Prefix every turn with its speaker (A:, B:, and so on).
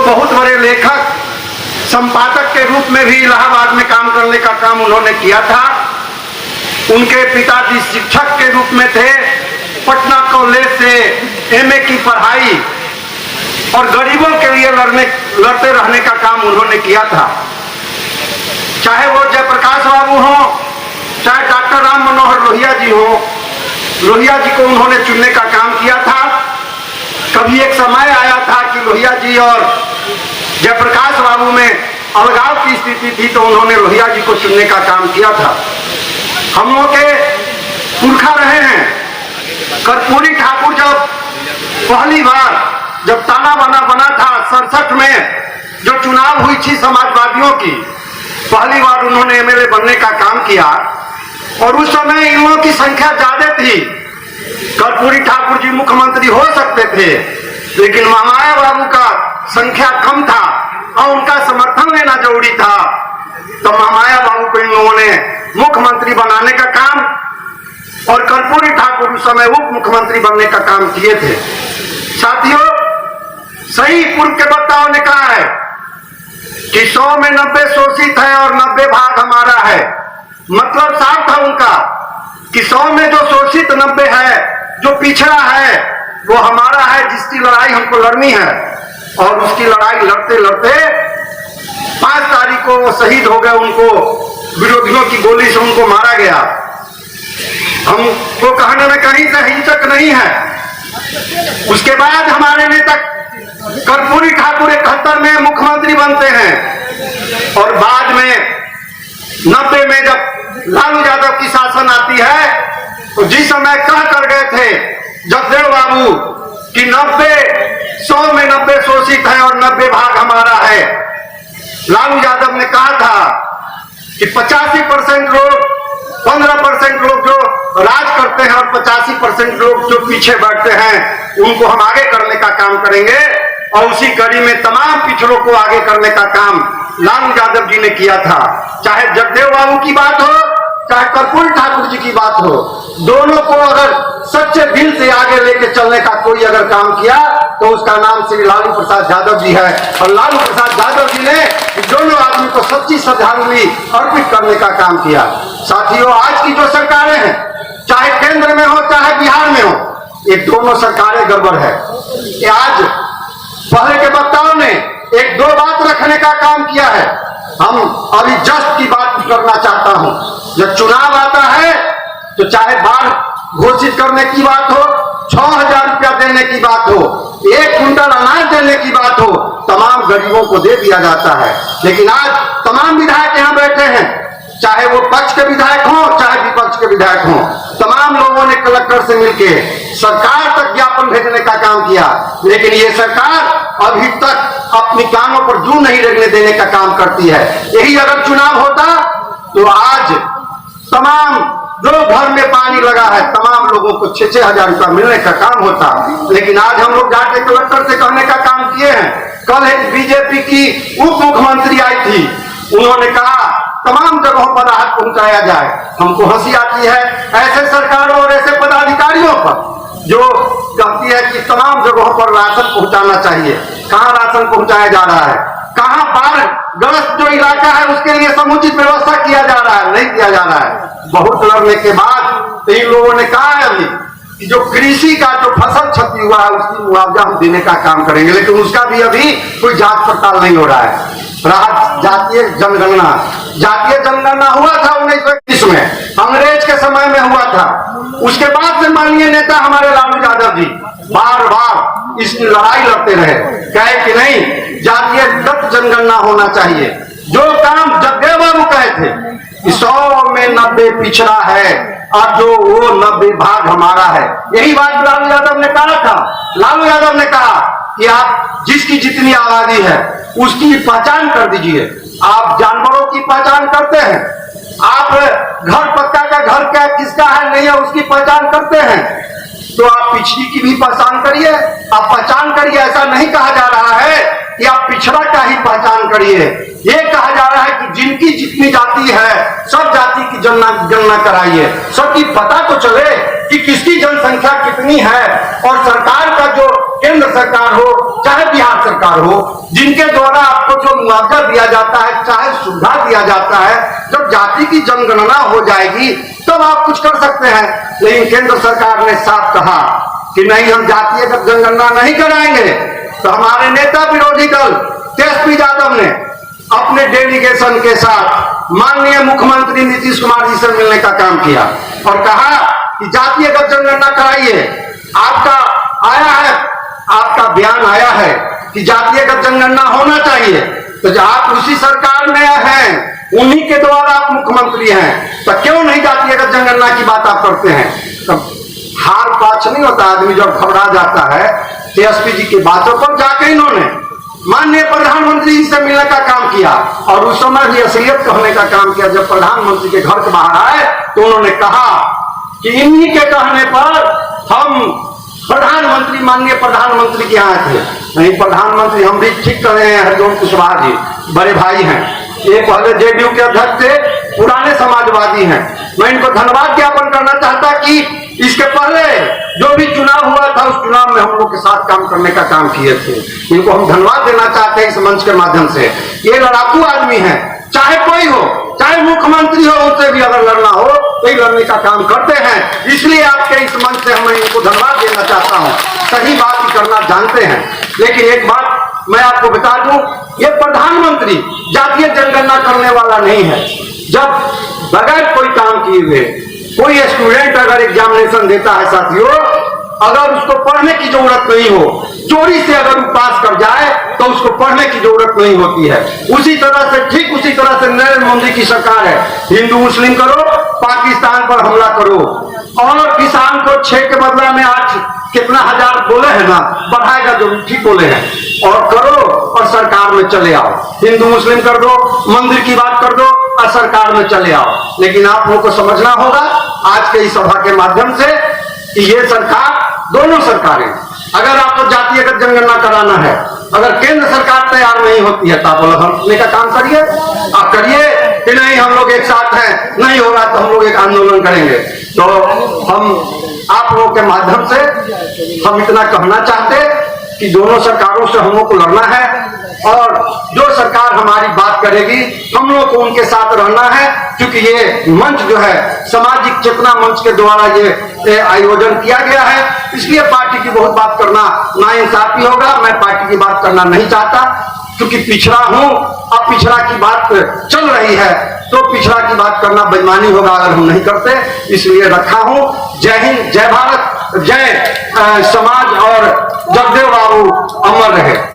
A: बहुत बड़े लेखक संपादक के रूप में भी इलाहाबाद में काम करने का काम उन्होंने किया था। उनके पिताजी शिक्षक के रूप में थे। पटना कॉलेज से एमए की पढ़ाई और गरीबों के लिए लड़ते रहने का काम उन्होंने किया था। चाहे वो जयप्रकाश बाबू हो, चाहे डॉक्टर राम मनोहर लोहिया जी हो, लोहिया जी को उन्होंने चुनने का काम किया था। कभी एक समय आया था कि लोहिया जी और जयप्रकाश बाबू में अलगाव की स्थिति थी, तो उन्होंने लोहिया जी को चुनने का काम किया था। हम लोग के पुरखा रहे हैं। कर्पूरी ठाकुर जब पहली बार जब ताना बाना बना था 67 में, जो चुनाव हुई थी समाजवादियों की, पहली बार उन्होंने एमएलए बनने का काम किया और उस समय इन लोगों की संख्या ज्यादा थी। कर्पूरी ठाकुर जी मुख्यमंत्री हो सकते थे, लेकिन महामाया बाबू का संख्या कम था और उनका समर्थन लेना जरूरी था। तो महामाया बाबू को इन लोगों ने मुख्यमंत्री बनाने का काम और कर्पूरी ठाकुर उस समय उप मुख्यमंत्री बनने का काम किए थे। साथियों, सही पूर्व के वक्ताओं ने कहा है कि 100 में 90 शोषित है और 90 भाग हमारा है। मतलब साफ था उनका कि 100 में जो शोषित 90 है, जो पिछड़ा है, वो हमारा है, जिसकी लड़ाई हमको लड़नी है। और उसकी लड़ाई लड़ते लड़ते 5 तारीख को वो शहीद हो गए। उनको विरोधियों की गोली से उनको मारा गया। हमको कहने में कहीं से हिचक नहीं है। उसके बाद हमारे नेता कर्पूरी ठाकुर 71 में मुख्यमंत्री बनते हैं और बाद में 90 में जब लालू यादव की शासन आती है, तो जिस समय कह कर गए थे जगदेव बाबू कि 100 में 90 शोषित है और 90 भाग हमारा है, लालू यादव ने कहा था कि 85% लोग, 15% लोग जो राज करते हैं और 85% लोग जो पीछे बैठते हैं, उनको हम आगे करने का काम करेंगे। और उसी कड़ी में तमाम पिछड़ों को आगे करने का काम लालू यादव जी ने किया था। चाहे जगदेव बाबू की बात हो, चाहे कर्पूरी ठाकुर जी की बात हो, दोनों को अगर सच्चे दिल से आगे लेके चलने का कोई अगर काम किया तो उसका नाम श्री लालू प्रसाद यादव जी है। और लालू प्रसाद यादव जी ने दोनों आदमी को सच्ची श्रद्धांजलि अर्पित करने का काम किया। साथियों, आज की जो सरकारें हैं, चाहे केंद्र में हो चाहे बिहार में हो, ये दोनों सरकारें गड़बड़ है। ये आज पहले के वक्ताओं ने 1-2 बात रखने का काम किया है। हम अभी जस्ट की बात करना चाहता हूं। जब चुनाव आता है तो चाहे बाढ़ घोषित करने की बात हो, 6000 रुपया देने की बात हो, 1 कुंटल अनाज देने की बात हो, तमाम गरीबों को दे दिया जाता है। लेकिन आज तमाम विधायक यहाँ बैठे हैं, चाहे वो पक्ष के विधायक हों चाहे विपक्ष के विधायक हों, तमाम लोगों ने कलेक्टर से मिलकर सरकार तक ज्ञापन भेजने का काम किया। लेकिन ये सरकार अभी तक अपनी कानों पर जू नहीं लगने देने का काम करती है। यही अगर चुनाव होता तो आज तमाम जो घर में पानी लगा है, तमाम लोगों को 6-6 हजार रुपया मिलने का काम होता। लेकिन आज हम लोग जाके कलेक्टर से कहने का काम किए हैं। कल एक बीजेपी की उप मुख्यमंत्री आई थी, उन्होंने कहा तमाम जगहों पर राहत पहुंचाया जाए। हमको हंसी आती है ऐसे सरकारों और ऐसे पदाधिकारियों पर जो कहती है कि तमाम जगहों पर राशन पहुंचाना चाहिए। कहां राशन पहुंचाया जा रहा है? कहां बाढ़ग्रस्त जो इलाका है उसके लिए समुचित व्यवस्था किया जा रहा है? नहीं किया जा रहा है। बहुत लड़ने के बाद इन लोगों ने कहा है अभी कि जो कृषि का जो फसल क्षति हुआ है उसकी मुआवजा हम देने का काम करेंगे, लेकिन उसका भी अभी कोई जांच पड़ताल नहीं हो रहा है। जातीय जनगणना हुआ था 1921 में, अंग्रेज के समय में हुआ था। उसके बाद से माननीय नेता हमारे लालू यादव जी बार बार इसकी लड़ाई लड़ते रहे, कहे कि नहीं जातीय जनगणना होना चाहिए। जो काम जगदेव बाबू कहे थे 100 में 90 पिछड़ा है और जो वो 90 भाग हमारा है, यही बात लालू यादव ने कहा था। लालू यादव ने कहा कि आप जिसकी जितनी आबादी है उसकी पहचान कर दीजिए। आप जानवरों की पहचान करते हैं, आप घर पक्का का घर क्या किसका है नहीं है उसकी पहचान करते हैं, तो आप पिछड़ी की भी पहचान करिए। आप पहचान करिए, ऐसा नहीं कहा जा रहा है कि आप पिछड़ा का ही पहचान करिए। ये कहा जा रहा है कि जिनकी जितनी जाति है सब जाति की गणना कराइए, सबकी पता तो चले कि किसकी जनसंख्या कितनी है और सरकार का जो केंद्र सरकार हो चाहे बिहार सरकार हो, जिनके द्वारा आपको जो मुआवजा दिया जाता है, चाहे सुविधा दिया जाता है, जब जाति की जनगणना हो जाएगी तब आप कुछ कर सकते हैं। लेकिन केंद्र सरकार ने साफ कहा कि नहीं, हम जातीयगत जनगणना नहीं कराएंगे। तो हमारे नेता विरोधी दल तेजस्वी यादव ने अपने डेलीगेशन के साथ माननीय मुख्यमंत्री नीतीश कुमार जी से मिलने का काम किया और कहा कि जातीयगत जनगणना कराइए। आपका आया है, आपका बयान आया है कि जातीयगत जनगणना होना चाहिए, तो आप उसी सरकार में हैं, उन्हीं के द्वारा आप मुख्यमंत्री हैं, तो क्यों नहीं जातीयगत जनगणना की बात आप करते हैं? तो हार पाछ नहीं होता, आदमी जब घबरा जाता है। तेजस्वी जी की बातों पर जाके इन्होंने माननीय प्रधानमंत्री जी से मिलने का काम किया और उस समय भी असलियत कहने का काम किया। जब प्रधानमंत्री के घर के बाहर आए तो उन्होंने कहा कि इन्हीं के कहने पर हम प्रधानमंत्री, माननीय प्रधानमंत्री के यहाँ थे। नहीं, प्रधानमंत्री हम भी ठीक कर रहे हैं, हरजोन कुशवाहा जी बड़े भाई हैं, ये पहले जेडीयू के अध्यक्ष थे, पुराने समाजवादी हैं। मैं इनको धन्यवाद ज्ञापन करना चाहता कि इसके पहले जो भी चुनाव हुआ था उस चुनाव में हम लोग के साथ काम करने का काम किए थे। इनको हम धन्यवाद देना चाहते हैं इस मंच के माध्यम से। ये लड़ाकू आदमी है, चाहे कोई हो, चाहे मुख्यमंत्री हो, उनसे भी अगर लड़ना हो तो ये लड़ने का काम करते हैं। इसलिए आपके इस मंच से मैं इनको धन्यवाद देना चाहता हूँ, सही बात ही करना जानते हैं। लेकिन एक बात मैं आपको बता दूं, ये प्रधानमंत्री जातीय जनगणना करने वाला नहीं है। जब बगैर कोई काम किए हुए कोई स्टूडेंट अगर एग्जामिनेशन देता है साथियों, अगर उसको पढ़ने की जरूरत नहीं हो, चोरी से अगर वो पास कर जाए तो उसको पढ़ने की जरूरत नहीं होती है। उसी तरह से, ठीक उसी तरह से नरेंद्र मोदी की सरकार है, हिंदू मुस्लिम करो, पाकिस्तान पर हमला करो और किसान को 6 के बदला में 8 कितना हजार बोले हैं ना, बढ़ाएगा जो ठीक बोले हैं, और करो और सरकार में चले आओ। हिंदू मुस्लिम कर दो, मंदिर की बात कर दो और सरकार में चले आओ। लेकिन आप लोगों को समझना होगा आज के इस सभा के माध्यम से कि ये सरकार, दोनों सरकारें, अगर आपको जातीयगत जनगणना कराना है, अगर केंद्र सरकार तैयार नहीं होती है तो आप लड़ने का काम करिए। आप करिए कि नहीं हम लोग एक साथ हैं, नहीं होगा तो हम लोग एक आंदोलन करेंगे। तो हम आप लोगों के माध्यम से हम इतना कहना चाहते कि दोनों सरकारों से हम लोग को लड़ना है और जो सरकार हमारी बात करेगी हम लोग को उनके साथ रहना है, क्योंकि ये मंच जो है सामाजिक चेतना मंच के द्वारा ये आयोजन किया गया है। इसलिए पार्टी की बहुत बात करना नाइंसाफी होगा। मैं पार्टी की बात करना नहीं चाहता क्योंकि पिछड़ा हूं। अब पिछड़ा की बात चल रही है तो पिछड़ा की बात करना बेईमानी होगा अगर हम नहीं करते, इसलिए रखा हूं। जय हिंद, जय भारत, जय समाज और जगदेव बाबू अमर रहे।